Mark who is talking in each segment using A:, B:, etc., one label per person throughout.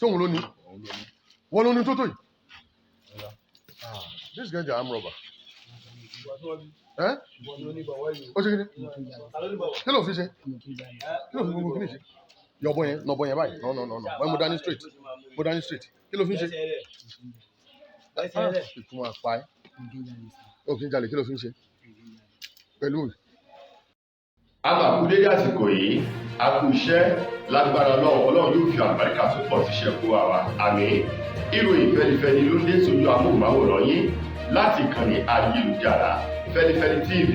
A: tóun ló ní wọ́n ló ní tó tó yìí. This guy is an arm robber. Ó ṣe kí ni? Kí ló fi ṣe? Kí ló fi gbogbo kí ni ṣe? Yọ̀bọ yẹn báyìí. No. Wọ́n mú dání straight. Kí ló fi ṣe? Ìtumọ̀ àpá ẹ̀. Ó kì í jalè, kí ló fi ṣe? Pẹ̀lú.
B: A máa kú dédé àsìkò yìí, a kú iṣẹ́ lágbára Ọlọ́run yóò fi àlùbáríkà tó pọ̀ síṣẹ́ kó wa. Àmín. Ìròyìn fẹ́nifẹ́ni ló ń dé sójú amóhùnmáwòrán yín láti ìkànnì ayélujára Fẹ́nifẹ́ni TV.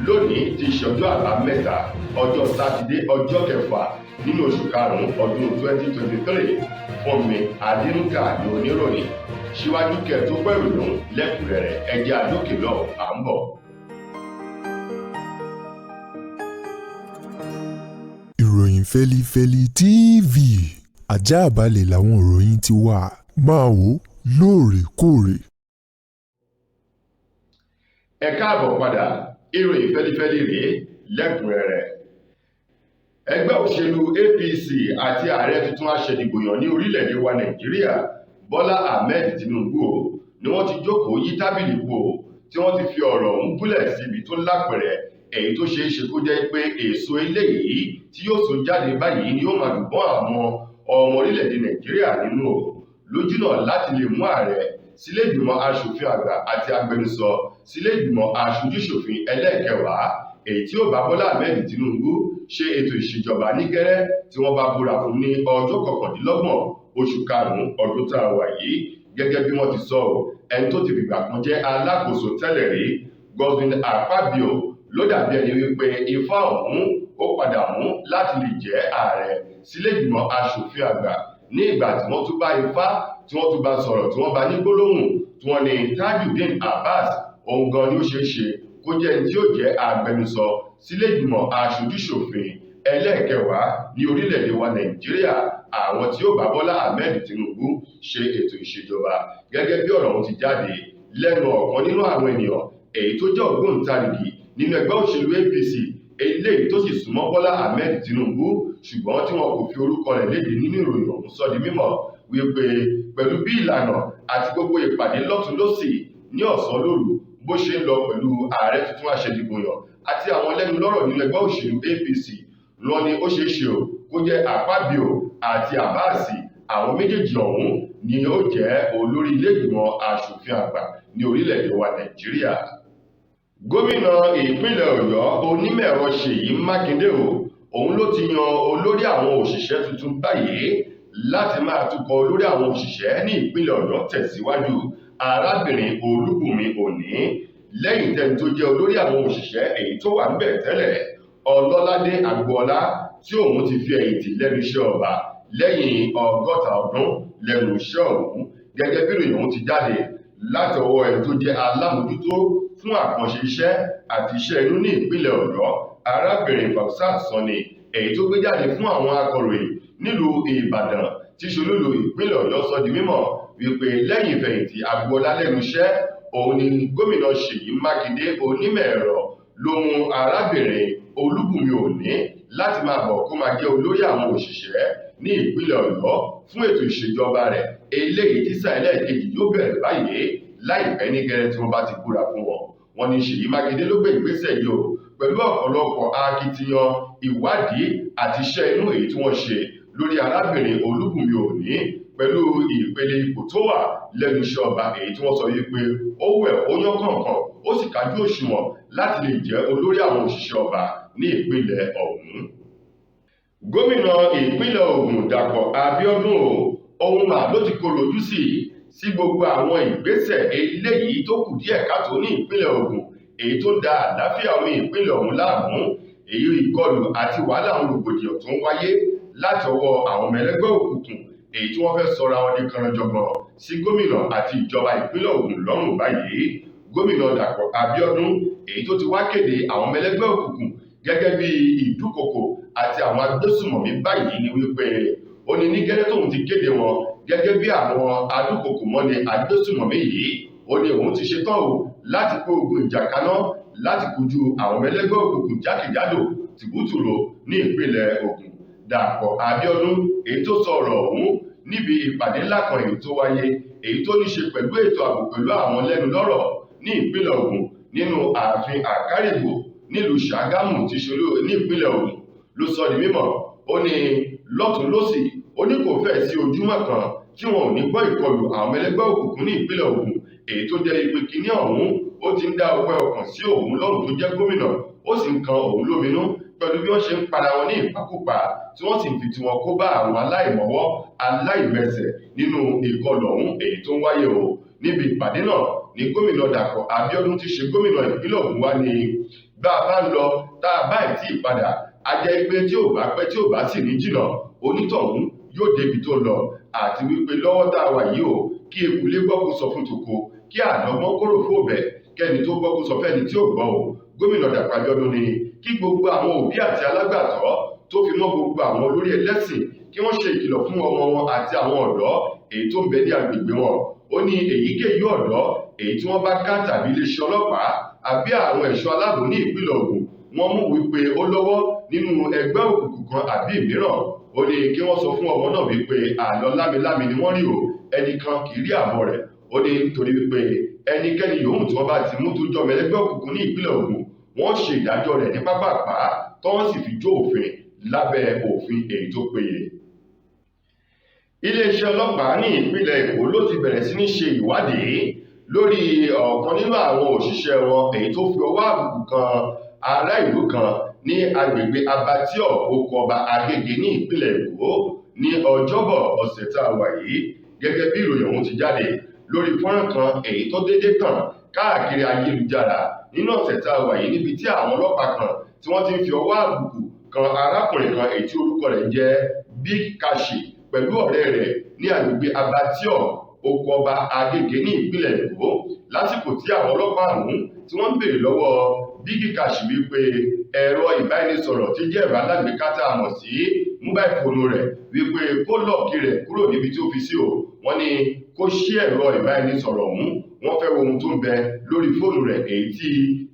B: Lónìí ti ṣe ọjọ́ àbámẹ́ta, ọjọ́ sátidé, ọjọ́ kẹfà nínú oṣù karùn-ún ọdún 2023. Fúnmi Adínúkà ní oníròyìn. Síwájú kẹ́ tó gbẹ́rù lóhùn lẹ́kùnrẹ́rẹ́ ẹ jẹ́ àdókè lọ à ń bọ̀.
C: Ìròyìn Fẹ́lifẹ́li TV àjààbálẹ̀ làwọn ìròyìn ti wà máa wò lóòrèkóòrè.
B: Ẹ káàbọ̀ padà, ìròyìn Fẹ́lifẹ́li rèé lẹ́kùnrẹ́rẹ́. Ẹgbẹ́ òṣèlú APC àti ààrẹ tuntun aṣèdìbòyàn ní orílẹ̀-èdè wa Nàìjíríà Bọ́lá Ahmed Tinubu ni wọ́n ti jókòó yí tábìlì pò tí wọ́n ti fi ọ̀rọ̀ ọ̀hún gúnlẹ̀ síbi tó lápẹ̀rẹ̀ èyí tó ṣeé ṣe kó jẹ́ pé èso eléyìí tí yóò so jáde báyìí ni yóò máa dùn mọ́ àwọn ọmọ orílẹ̀-èdè Nàìjíríà nínú lójúnà láti lè mú ààrẹ sílé ìgbìmọ̀ aṣòfin àgbà àti agbẹnusọ sílé ìgbìmọ̀ aṣojú-ṣòfin ẹlẹ́ẹ̀kẹwàá èyí tí ó bá Bọ́lá Ahmed Tinubu ṣe ètò ìṣèjọba ní gẹ́rẹ́ tí wọ́n bá búra fún ní ọjọ́ 29 oṣù karùn-ún ọdún tá a wà yìí. Gẹ́gẹ́ bí wọ́n ti sọ ẹni tó ti fìgbà kan jẹ́ alákòóso tẹ́lẹ̀ rí Godwin Akpabio ló dàbí ẹni wípé ifá ọ̀hún ó padà mú láti lè jẹ́ ààrẹ sílé ìgbìmọ̀ aṣòfin àgbà ní ìgbà tí wọ́n tún bá ifá tí wọ́n tún bá sọ̀rọ̀ tí wọ́n bá ní gbólóhùn tí wọ́n ní Tajudeen Abbas òun gan ni ó ṣeé ṣe kó jẹ́ ẹni tí ó jẹ́ agbẹnusọ sílé ìgbìmọ̀ aṣojú-ṣòfin ẹlẹ́ẹ̀kẹwàá ní orílẹ̀-èdè wa Nàìjíríà àwọn tí ó bá Bọ́lá Ahmed Tinubu ṣe ètò ìṣèjọba. Gẹ́gẹ́ bí ọ̀rọ̀ ọ̀hún ti jáde lẹ́nu ọ̀kan nínú àwọn ènìyàn èyí tó jẹ́ ògbóǹtarìgì nínú ẹgbẹ́ òṣèlú APC eléyìí tó sì súnmọ́ Bọ́lá Ahmed Tinubu ṣùgbọ́n tí wọn kò fi orúkọ rẹ̀ léde nínú ìròyìn ọ̀hún sọ di mímọ̀ wípé pẹ̀lú bí ìlànà àti gbogbo ìpàdé lọ́tùn lósì ní ọ̀sán lóru bó ṣe ń lọ pẹ̀lú ààrẹ tuntun aṣèdìbòyàn àti àwọn lẹ́nu lọ́rọ̀ nínú ẹgbẹ́ òṣèlú APC lọ ni ó ṣeé ṣe kó jẹ́ Akpabio àti Abbas àwọn méjèèjì ọ̀hún ni ó jẹ́ olórí ilé ìgbìmọ̀ aṣòfin àgbà ní orílẹ̀-èdè wa Nàìjíríà. Gómìnà ìpínlẹ̀ Ọ̀yọ́ onímọ̀-ẹ̀rọ Ṣèyí Mákindé òun ló ti yan olórí àwọn òṣìṣẹ́ tuntun báyìí láti máa tukọ̀ olórí àwọn òṣìṣẹ́ ní ìpínlẹ̀ Ọ̀yọ́ tẹ̀síwájú arábìnrin Olúbùnmi Òní lẹ́yìn tẹ́ni tó jẹ́ olórí àwọn òṣìṣẹ́ èyí tó wà níbẹ̀ tẹ́lẹ̀ Ọlọ́ládé Agboola tí òun ti fi ẹ̀yìntì lẹ́nu iṣẹ́ ọba lẹ́yìn 60 ọdún lẹ́nu iṣẹ́ ọ̀hún. Gẹ́gẹ́ bí ìròyìn ọ̀hún ti jáde láti ọwọ́ ẹni tó jẹ́ alámòjútó fún àkànṣe iṣẹ́ àti iṣẹ́ inú ní ìpínlẹ̀ Ọ̀yọ́ arábìnrin Fausat Sani èyí tó gbé jáde fún àwọn akọ̀ròyìn nílùú Ìbàdàn tí ṣolúlu ìpínlẹ̀ Ọ̀yọ́ sọ di mímọ̀ wípé lẹ́yìn ìfẹ̀yìntì Agboola lẹ́nu iṣẹ́ òun ni gómìnà Ṣèyí Mákindé onímọ̀ ẹ̀rọ ló mú arábìnrin Olúbùnmi Òní láti máa bọ̀ kó máa jẹ́ olórí àwọn òṣìṣẹ́ ní ìpínlẹ̀ Ọ̀yọ́ fún ètò ìṣèjọba rẹ̀ eléyìí tí sáà ẹlẹ́ẹ̀kejì yóò bẹ̀rẹ̀ báyìí láìpẹ́ ní gẹ́rẹ́ tí wọ́n bá ti búra fún wọn. Wọ́n ní Ṣèyí Mákindé ló gbé ìgbésẹ̀ yìí pẹ̀lú ọ̀pọ̀lọpọ̀ akitiyan ìwádìí àti iṣẹ́ inú èyí tí wọ́n ṣe lórí arábìnrin Olúbùnmi Òní pẹ̀lú ìpele ipò tó wà lẹ́nu iṣẹ́ ọba èyí tí wọ́n sọ wípé ó wẹ̀ ó yán kọ̀ọ̀kan ó sì kájú òṣùwọ̀n láti lè jẹ́ olórí àwọn òṣìṣẹ́ ọba ní ìpínlẹ̀ ọ̀hún. Gómìnà ìpínlẹ̀ Ògùn Dàpọ̀ Abíọ́dún ohun mà ló ti korò ojú sí gbogbo àwọn ìgbésẹ̀ eléyìí tó kù díẹ̀ káàtó ní ìpínlẹ̀ Ògùn èyí tó da àlàáfíà omi ìpínlẹ̀ ọ̀hún láàmú èyí ìkọlù àti wàhálà àwọn rògbòdìyàn tó ń wáyé láti ọwọ́ àwọn ọmọ ẹlẹ́gbẹ́ òkùnkùn èyí tí wọ́n fẹ́ sọra wọn di kànrànjọ̀gbọ̀n sí gómìnà àti ìjọba ìpínlẹ̀ Ògùn lọ́rùn báyìí. Gómìnà Dàpọ̀ Abíọ́dún èyí tó ti wá kéde àwọn ọmọ ẹlẹ́gbẹ́ òkùnkùn gẹ́gẹ́ bí ìdúkokò àti àwọn agbésùmọ̀mí báyìí ni wípé ó ní gẹ́gẹ́ tóun ti kéde wọn gẹ́gẹ́ bí àwọn adúkokò mọ́ni agbésùmọ̀mí yìí ó ní òun ti ṣetán láti kó ogun ìjà kaná láti kojú àwọn ọmọ ẹlẹ́gbẹ́ òkùnkùn jákèjádò tìbútòrò ní ìpínlẹ̀ Ògùn. Dàpọ̀ Abíọ́dún èyí tó sọ ọ̀rọ̀ ọ̀hún níbi ìpàdé ńlá kan èyí tó wáyé èyí tó ní ṣe pẹ̀lú ètò ààbò pẹ̀lú àwọn lẹ́nu lọ́rọ̀ ní ìpínlẹ̀ Ògùn nínú ààfin àkárìgbò nílùú Ṣàgámù tí ṣolú ní ìpínlẹ̀ Ògùn ló sọ di mímọ̀. Ó ní lọ́tún lósì ó ní kò fẹ́ sí ojúmọ́ kan tí wọn ò ní gbọ́ ìkọlù àwọn ẹlẹ́gbẹ́ òkùnkùn ní ìpínlẹ̀ Ògùn èyí tó jẹ́ ipe kíní ọ̀hún ó ti ń dá ọgbẹ́ ọkàn sí òun lọ́rùn tó jẹ́ gómìnà ó sì ń kan òun lóminú pẹ̀lú bí wọ́n ṣe ń para wọn ní ìpakúpa tí wọ́n sì ń fi tiwọn kó bá àwọn aláìmọ̀wọ́ aláìmẹsẹ̀ nínú ìkọlù ọ̀hún èyí tó ń wáyé o. Níbi ìpàdé náà ní gómìnà Dàpọ̀ Abíọ́dún tí ṣe gómìnà ìpínlẹ̀ Ògùn wá ní bá a bá ń lọ tá a bá ì tí ì padà a jẹ́ pé tí ò bá pẹ́ tí ò bá sì ní jìnnà onítọ̀hún yóò débi tó lọ àti wípé lọ́wọ́ tá a wà yìí o kí ekulé gbọ́kú sọ fún tòko kí àdọ́gbọ́n kóró fóòbẹ̀ kẹ́ni tó gbọ́kú sọ fẹ́ni tí ò gbọ́ o. Gómìnà Dàpọ̀ Abíọ́dún ní kí gbogbo àwọn òbí àti alágbàtọ́ tó fi mọ́ gbogbo àwọn olórí ẹlẹ́sìn kí wọ́n ṣe ìkìlọ̀ fún ọmọ wọn àti àwọn ọ̀dọ́ èyí tó ń bẹ ní agbègbè wọn. Ó ní èyíkéyìí ọ̀dọ́ èyí tí wọ́n bá ká tàbí iléeṣẹ́ ọlọ́pàá àbí àwọn ẹ̀ṣọ́ aláàbò ní ìpínlẹ̀ Ògùn wọ́n mú wípé ó lọ́wọ́ nínú ẹgbẹ́ òkùnkùn kan àbí mìíràn. Ó ní kí wọ́n sọ fún ọmọ náà wípé àlọ́ lámilámi ni wọ́n rí o ẹnìkan kì í rí àbọ̀ rẹ̀. Ó ní nítorí wípé ẹnikẹ́ni yòówù tí wọ́n bá ti mú tó jọ ọmọ ẹlẹ́gbẹ́ òkùnkùn ní ìpínlẹ̀ Ògùn wọ́n ṣe ìdájọ́ rẹ̀ ní pápápá tó wọ́n sì fi jó òfin lábẹ́ òfin èyí tó péye. Iléeṣẹ́ ọlọ́pàá ní ìpínlẹ̀ Èkó ló ti bẹ̀rẹ̀ sí ní ṣe ìwádìí lórí ọ̀kan nínú àwọn òṣìṣẹ́ wọn èyí tó fi ọwọ́ àbùkù kan ará ìlú kan ní agbègbè Abattoir oko ọba Agége ní ìpínlẹ̀ Èkó ní ọjọ́bọ̀ ọ̀sẹ̀ tá a wà yìí gẹ́gẹ́ bí ìròyìn ọ̀hún ti jáde lórí fọ́nrán kan èyí tó dédé tàn káàkiri ayélujára nínú ọ̀sẹ̀ tá a wà yìí níbi tí àwọn ọlọ́pàá kan tí wọ́n ti ń fi ọwọ́ àbùkù kan arákùnrin kan èyí tí orúkọ rẹ̀ jẹ́ Big Kashi pẹ̀lú ọ̀rẹ́ rẹ̀ ní agbègbè Abattoir oko ọba Agége ní ìpínlẹ̀ Èkó lásìkò tí àwọn ọlọ́pàá ọ̀hún tí wọ́n ń béèrè lọ́wọ́ Big Kashi wípé ẹ̀rọ ìbánisọ̀rọ̀ tí jẹ́ ẹ̀rọ alágbèéká tá a mọ̀ sí mobile phone rẹ̀ wípé kó lọ́ọ̀kì rẹ̀ kúrò níbi tí ó fi sí o. Wọ́n ní kó ṣí ẹ̀rọ ìbánisọ̀rọ̀ ọ̀hún wọ́n fẹ́ wo ohun tó ń bẹ lórí fóònù rẹ̀ èyí tí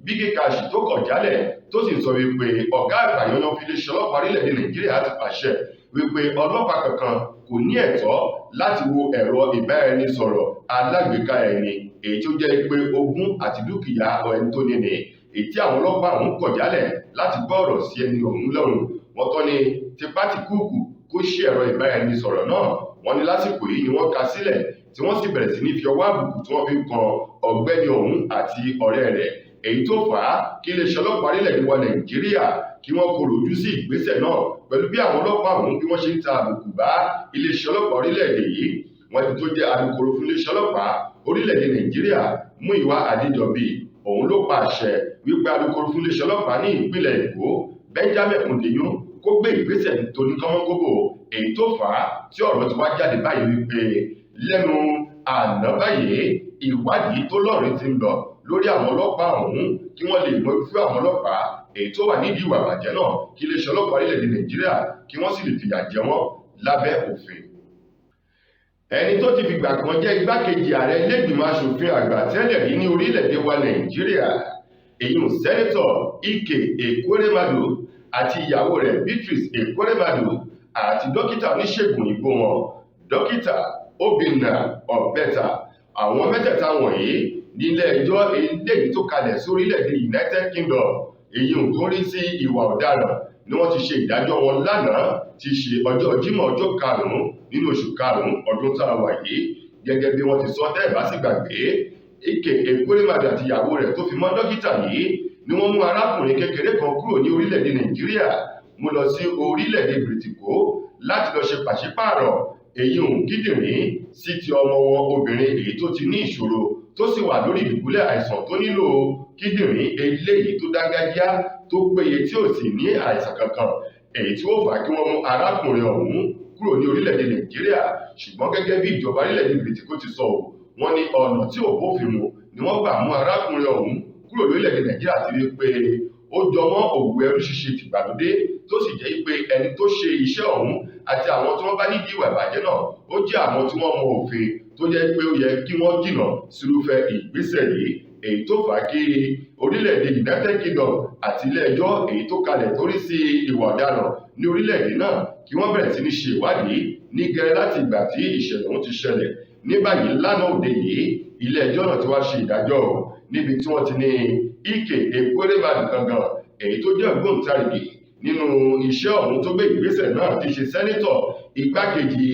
B: Big Kashi tó kọ̀ jálẹ̀ tó sì sọ wípé ọ̀gá àgbà yanyan fi iléeṣẹ́ ọlọ́pàá orílẹ̀-èdè Nàìjíríà ti pàṣẹ wípé ọlọ́pàá kankan kò ní ẹ̀tọ́ láti wo ẹ̀rọ ìbánisọ̀rọ̀ alágbèéká ẹni èyí tó jẹ́ pé ogún àti dúkìá ẹni tó ní ni èyí tí àwọn ọlọ́pàá ọ̀hún kọ̀ jálẹ̀ láti gbọ́ ọ̀rọ̀ sí ẹni ọ̀hún lọ́rùn. Wọ́n tọ́ ni tipátìkúùkù kó ṣí ẹ̀rọ ìbánisọ̀rọ̀ náà. Wọ́n ní lásìkò yìí ni wọ́n ka sílẹ̀ tí wọ́n sì bẹ̀rẹ̀ sí ní fi ọwọ́ àbùkù tí wọ́n fi kan ọ̀gbẹ́ni ọ̀hún àti ọ̀rẹ́ rẹ̀ èyí tó fà á kí iléeṣẹ́ ọlọ́pàá orílẹ̀-èdè wa Nàìjíríà kí wọ́n kó rojú sí ìgbésẹ̀ náà pẹ̀lú bí àwọn ọlọ́pàá ọ̀hún bí wọ́n ṣe ń ta àbùkù bá iléeṣẹ́ ọlọ́pàá orílẹ̀-èdè yìí. Wọ́n ti tó jẹ́ alukoro fún iléeṣẹ́ ọlọ́pàá orílẹ̀-èdè Nàìjíríà Múyìwá Adéjọbí òun ló pa àṣẹ wípé alukoro fún iléeṣẹ́ ọlọ́pàá ní ìpínlẹ̀ Èkó Benjamin Hundeyin kó gbé ìgbésẹ̀ tó ní kọ́mọ́kóbò èyí tó fà á tí ọ̀rọ̀ ti wá jáde báyìí wípé lẹ́nu àná báyìí ìwádìí tó lọ́rin ti ń lọ lórí àwọn ọlọ́pàá ọ̀hún kí wọ́n lè mọ irúfẹ́ àwọn ọlọ́pàá èyí tó wà nídìí ìwà ìbàjẹ́ náà kí iléeṣẹ́ ọlọ́pàá orílẹ̀-èdè Nàìjíríà kí wọ́n sì lè fìyà jẹ wọ́n lábẹ́ òfin. Ẹni tó ti fìgbà kan jẹ́ igbákejì ààrẹ ilé-ìgbìmọ̀ aṣòfin àgbà tẹ́lẹ̀ rí ní orílẹ̀-èdè wa Nàìjíríà èyí sẹ́nitọ̀ Ati Ekweremadu àti ìyàwó rẹ̀ Beatrice Ekweremadu àti dókítà oníṣègùn òyìnbó wọn dókítà Obinna Ọ̀bẹ́ta àwọn mẹ́tẹ̀ẹ̀ta wọ̀nyí nílé-ẹjọ́ eléyìí tó kalẹ̀ sí orílẹ̀-èdè United Kingdom èyí ò tó rí sí ìwà ọ̀daràn ni wọ́n ti ṣe ìdájọ́ wọn lánàá ti ṣe ọjọ́ Jímọ̀ ọjọ́ karùn-ún nínú oṣù karùn-ún ọdún tá a wà yìí gẹ́gẹ́ bí wọ́n ti sọ tẹ́ ẹ̀ bá sì gbàgbé Ati Ekweremadu àti ìyàwó rẹ̀ tó fi mọ́ dókítà yìí ni wọ́n mú arákùnrin kékeré kan kúrò ní orílẹ̀-èdè Nàìjíríà mú lọ sí orílẹ̀-èdè Bìrìtìkó láti lọ ṣe pàṣípààrọ̀ èyí òun kíndìnrín sí ti ọmọ wọn obìnrin èyí tó ti ní ìṣòro tó sì wà lórí ìdùbúlẹ̀ àìsàn tó nílò kíndìnrín eléyìí tó dágájíá tó péye tí ò sì ní àìsàn kankan èyí tí ó fà á kí wọ́n mú arákùnrin ọ̀hún kúrò ní orílẹ̀-èdè Nàìjíríà. Ṣùgbọ́n gẹ́gẹ́ bí ìjọba orílẹ̀-èdè Bìrìtìkó ti sọ wọ́n ní ọ̀nà tí ò bófin mu ni wọ́n gbà mú arákùnrin ọ̀hún kúrò lórílẹ̀-èdè Nàìjíríà ti rí pé ó jọmọ́ òwò ẹrú ṣíṣe tìgbàlódé tó sì jẹ́ pé ẹni tó ṣe iṣẹ́ ọ̀hún àti àwọn tí wọ́n bá nídìí ìwà ìbàjẹ́ náà ó jẹ́ àwọn tí wọ́n mọ òfin tó jẹ́ pé ó yẹ kí wọ́n jìnnà sírúfẹ́ ìgbésẹ̀ yìí èyí tó fà á kí orílẹ̀-èdè United Kingdom àti ilé-ẹjọ́ èyí tó kalẹ̀ tó rí sí ìwà ọ̀daràn ní orílẹ̀-èdè náà kí wọ́n bẹ̀rẹ̀ sí ní ṣe ìwádìí ní gẹ́rẹ́ láti ìgbà tí ìṣẹ̀lẹ̀ ọ̀hún ti ṣẹlẹ̀. Ní báyìí lánàá òde yìí ilé-ẹjọ́ náà ti wá ṣe ìdájọ́ níbi tí wọ́n ti ní Ati Ekweremadu gangan èyí tó jẹ́ ògbóǹtarìgì nínú iṣẹ́ ọ̀hún tó gbé ìgbésẹ̀ náà ti ṣe sẹ́nítọ̀ igbákejì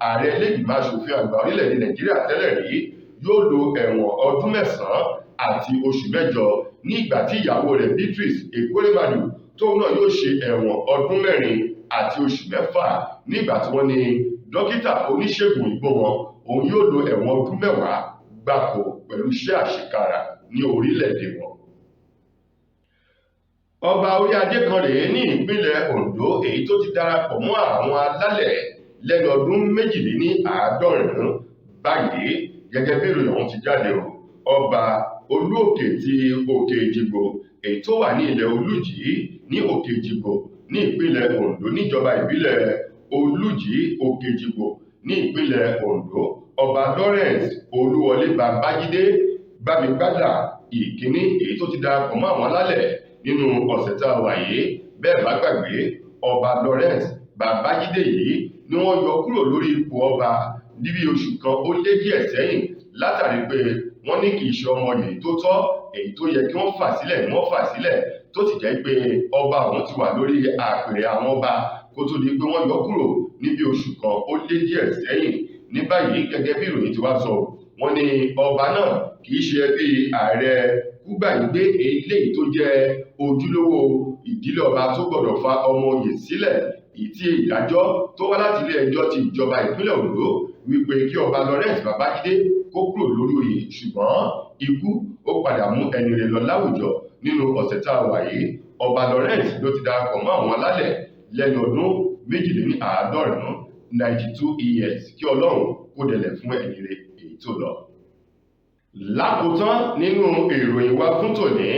B: ààrẹ ilé-ìgbìmọ̀ aṣòfin àgbà orílẹ̀-èdè Nàìjíríà tẹ́lẹ̀ rí yóò lo ẹ̀wọ̀n ọdún 9 àti oṣù 8 ní ìgbà tí ìyàwó rẹ̀ Beatrice Ekweremadu tóun náà yóò ṣe ẹ̀wọ̀n ọdún 4 àti oṣù 6 nígbà tí wọ́n ní dókítà oníṣègùn òyìnbó wọn òun yóò lo ẹ̀wọ̀n ọdún 10 gbáko pẹ̀lú iṣẹ́ àṣekára ní orílẹ̀-èdè wọn. Ọba Orí-Adé kan rèé ní ìpínlẹ̀ Ondo èyí tó ti darapọ̀ mọ́ àwọn alálẹ̀ lẹ́nu ọdún 72 báyìí gẹ́gẹ́ bí ìròyìn ọ̀hún ti jáde o. Ọba Olú-Òkè ti Òkè Èjìgbò èyí tó wà ní ilẹ̀ Olújì ní Òkè Èjìgbò ní ìpínlẹ̀ Ondo níjọba ìbílẹ̀ Olújì Òkè Èjìgbò ní ìpínlẹ̀ Ondo, Ọba Lawrence Olúwọlé Babájídé Bámigbádà ìkíní èyí tó ti darapọ̀ mọ́ àwọn alálẹ̀ nínú ọ̀sẹ̀ tá a wà yìí. Bẹ́ẹ̀ bá gbàgbé Ọba Lawrence Babájídé yìí ni wọ́n yọ kúrò lórí ipò ọba níbi oṣù kan ó lé díẹ̀ sẹ́yìn látàrí pé wọ́n ní kì í ṣe ọmọ yìí tó tọ́ èyí tó yẹ kí wọ́n fà sílẹ̀ ni wọ́n fà sílẹ̀ tó sì jẹ́ pé ọba ọ̀hún ti wà lórí àpèrè àwọn ọba kó tó di pé wọ́n yọ kúrò níbi oṣù kan ó lé díẹ̀ sẹ́yìn. Ní báyìí gẹ́gẹ́ bí ìròyìn ti wá sọ wọ́n ní ọba náà kì í ṣe bí ààrẹ kúgbà ìgbé eléyìí tó jẹ́ ojúlówó ìdílé ọba tó gbọ́dọ̀ fa ọmọ oyè sílẹ̀. Ìtí ìdájọ́ tó wá láti ilé-ẹjọ́ ti ìjọba ìpínlẹ̀ Ondo wípé kí ọba Lawrence Babájídé kó kúrò lórí oyè, ṣùgbọ́n ikú ó padà mú ẹni rẹ̀ lọ láwùjọ. Nínú ọ̀sẹ̀ tá a wà yìí Ọba Lawrence ló ti darapọ̀ mọ́ àwọn alálẹ̀ lẹ́nu ọdún 92 92 years kí Ọlọ́run kó dẹ̀lẹ̀ fún ẹni rẹ̀ èyí tó lọ. Lákòótán nínú ìròyìn wa fún tòní,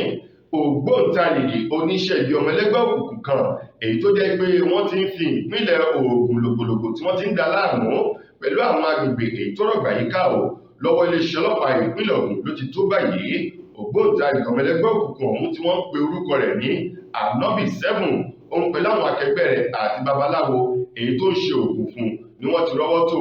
B: ògbóǹtarìgì oníṣẹ́ ibi ọmọ ẹlẹ́gbẹ́ òkùnkùn kan èyí tó jẹ́ pé wọ́n ti ń fi ìpínlẹ̀ Ògùn lògbòlògbò tí wọ́n ti ń da láàmú pẹ̀lú àwọn agbègbè èyí tó rọ̀gbà yíká o lọ́wọ́ iléeṣẹ́ ọlọ́pàá ìpínlẹ̀ Ògùn ló ti tó báyìí. Ògbóǹtarìgì ọmọ ẹlẹ́gbẹ́ òkùnkùn ọ̀hún tí wọ́n ń pe orúkọ rẹ̀ ní Anobi 7 òun pẹ̀lú àwọn akẹgbẹ́ rẹ̀ àti babaláwo èyí tó ń ṣe òògùn fún ni wọ́n ti rọ́wọ́ tó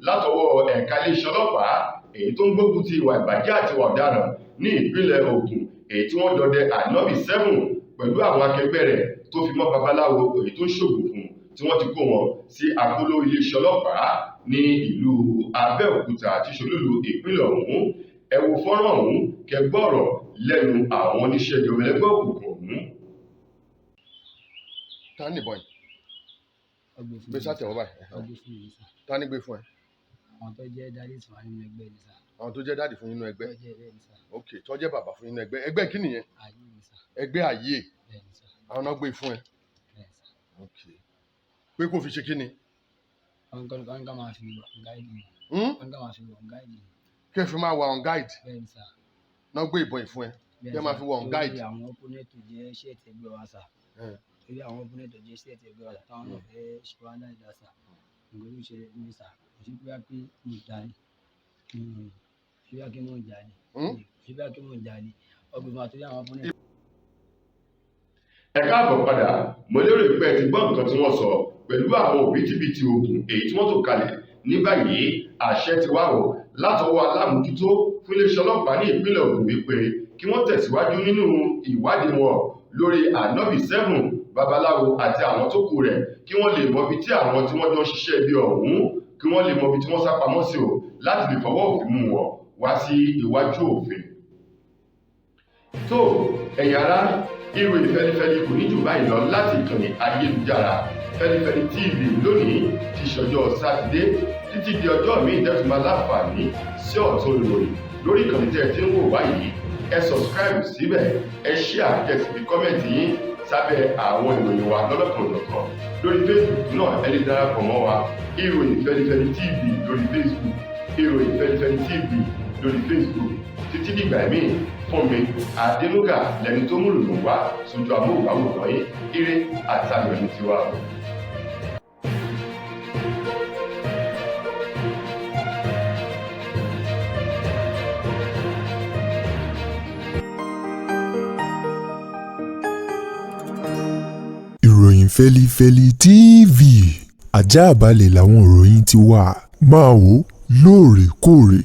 B: látọwọ́ ẹ̀ka iléeṣẹ́ ọlọ́pàá èyí tó ń gbógun ti ìwà ìbàjẹ́ àti ìwà ọ̀daràn ní ìpínlẹ̀ Ògùn èyí tí wọ́n dọdẹ Anobi 7 pẹ̀lú àwọn akẹgbẹ́ rẹ̀ tó fi mọ́ babaláwo èyí tó ń ṣòògùn fún tí wọ́n ti kó wọn sí àkóló iléeṣẹ́ ọlọ́pàá ní ìlú Abẹ́òkúta àti ṣolúlu ìpínlẹ̀ ọ̀hún. Ẹ wo fọ́nrán ọ̀hún kẹgbọ́rọ̀ lẹ́nu àwọn oníṣẹ́ ìjọba ẹlẹ́gbẹ́ òkùnkùn ọ̀hún.
A: Ta ni ìbọn yìí? Gbé sátẹ̀wọ́ báyìí. Ta ni gbé fún ẹ?
D: Àwọn tó jẹ́ dádì fún wa nínú ẹgbẹ́ ni sà.
A: Àwọn tó jẹ́ dádì fún nínú ẹgbẹ́?
D: Tó jẹ́ bẹ́ẹ̀ ni sà.
A: Ok, tó jẹ́ bàbá fún nínú ẹgbẹ́. Ẹgbẹ́ kí nìyẹn?
D: Ayé ni sà.
A: Ẹgbẹ́ ayé.
D: Bẹ́ẹ̀ ni sà.
A: Àwọn náà gbé fún ẹ?
D: Bẹ́ẹ̀ sà.
A: Ok. Pé kó fi ṣe kí ni?
D: Wọ́n ká máa fi wọ̀ gáìdì. Wọ́n ká máa fi wọ̀ gáìdì.
A: Kí ẹ fi máa wà on guide?
D: Bẹ́ẹ̀ ni sà.
A: Náà gbé ìbọn yìí fún ẹ? Kí ẹ máa fi wà on guide?
D: Torí àwọn opponent jẹ́ ṣẹ́ẹ̀tì ẹgbẹ́ wa sà. Torí àwọn opponent jẹ́ ṣẹ́ẹ̀tì ẹgbẹ́ wa sà. Táwọn náà fẹ́ ṣe wá láìda sà. Nǹkan tó ṣe ní sà. Kò sí pé pé mo jà ní. Ṣé kí mo jà ní? Ṣé kí mo jà ní? Ọgbìn máa torí àwọn opponent.
B: Ẹ káàbọ̀ padà, mo lérò pé ẹ ti gbọ́ nǹkan tí wọ́n sọ pẹ̀lú àwọn òbítíbitì oògùn èyí tí wọ́n tò kalẹ̀. Ní báyìí àṣẹ ti wá rọ̀ látọwọ́ alámòójútó fún iléeṣẹ́ ọlọ́pàá ní ìpínlẹ̀ Ògùn wípé kí wọ́n tẹ̀síwájú nínú ìwádìí wọn lórí Anobi 7 babaláwo àti àwọn tó kù rẹ̀ kí wọ́n lè mọ ibi tí àwọn tí wọ́n jọ ń ṣiṣẹ́ ibi ọ̀hún kí wọ́n lè mọ ibi tí wọ́n sá pamọ́ sí o láti lè fọwọ́ òfin mú wọn wá sí iwájú òfin. Tó ẹ̀yin ará, ìròyìn fẹ́lifẹ́li kò ní jù báyìí lọ láti ìkànnì ayélujára Fẹ́lifẹ́li TV lónìí ti ṣọjọ́ Sátidé títí di ọjọ́ míì tẹ́tù máa láǹfààní sí ọ̀tún ìròyìn lórí ìkànnì tẹ́ ẹ ti ń wò wáyìí. Ẹ subscribe síbẹ̀, ẹ share kẹ́sì fi kọ́mẹ̀ntì yín sábẹ́ àwọn ìròyìn wa lọ́lọ́kan-ò-jọ̀kan. Lórí Facebook náà ẹ lè darapọ̀ mọ́ wa ìròyìn Fẹ́lifẹ́li TV lórí Facebook, ìròyìn Fẹ́lifẹ́li TV lórí Facebook. Títí dìgbà míì, fún mi Adénúgà lẹni tó múlò lò wá sójú amóhùnmáwòrán yín. Ire àtayọ̀ ní tiwa.
C: Ìròyìn Fẹ́lifẹ́li TV àjààbálẹ̀ làwọn ìròyìn ti wà máa wò lóòrèkóòrè.